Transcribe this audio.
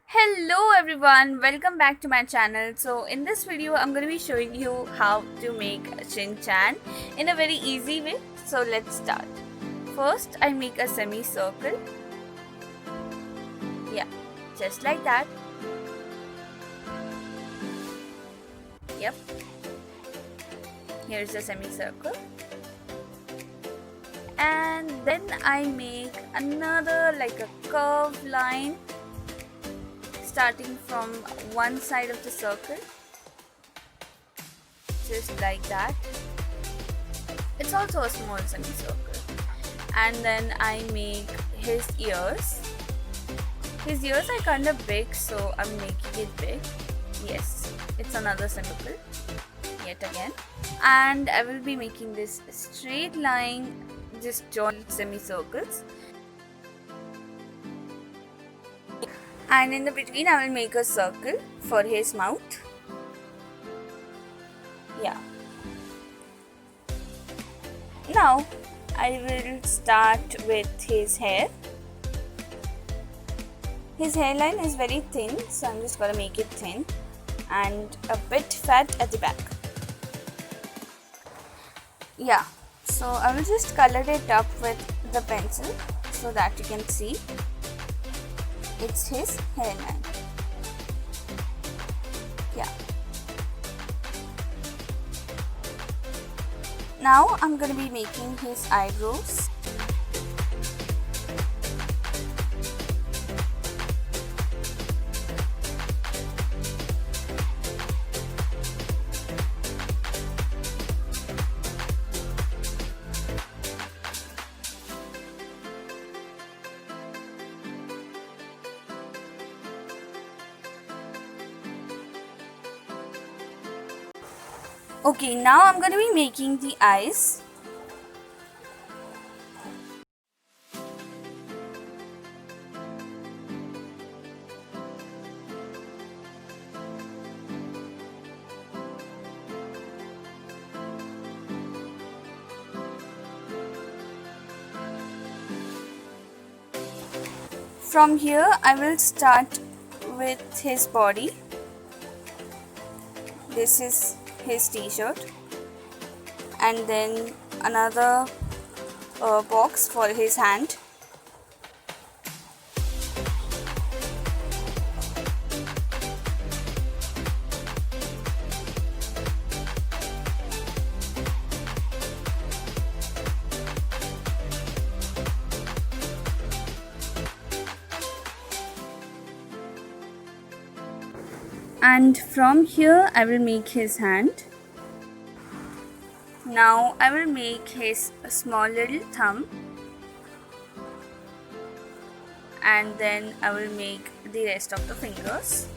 Hello everyone, welcome back to my channel. So in this video I'm going to be showing you how to make a Shinchan in a very easy way. So let's start. First I make a semicircle. Yeah, just like that. Yep. Here's a semicircle. And then I make another like a curved line starting from one side of the circle, just like that. It's also a small semicircle. And then I make his ears. His ears are kind of big, so I'm making it big. Yes, it's another semicircle yet again. And I will be making this straight line, just join semicircles. And in the between I will make a circle for his mouth. Yeah. Now I will start with his hair. His hairline is very thin, so I'm just gonna make it thin and a bit fat at the back. Yeah, so I will just color it up with the pencil so that you can see it's his hairline. Yeah. Now I'm going to be making his eyebrows. Okay, now I'm going to be making the eyes. From here, I will start with his body. This is his t-shirt, and then another box for his hand. And from here I will make his hand. Now I will make his small little thumb, and then I will make the rest of the fingers.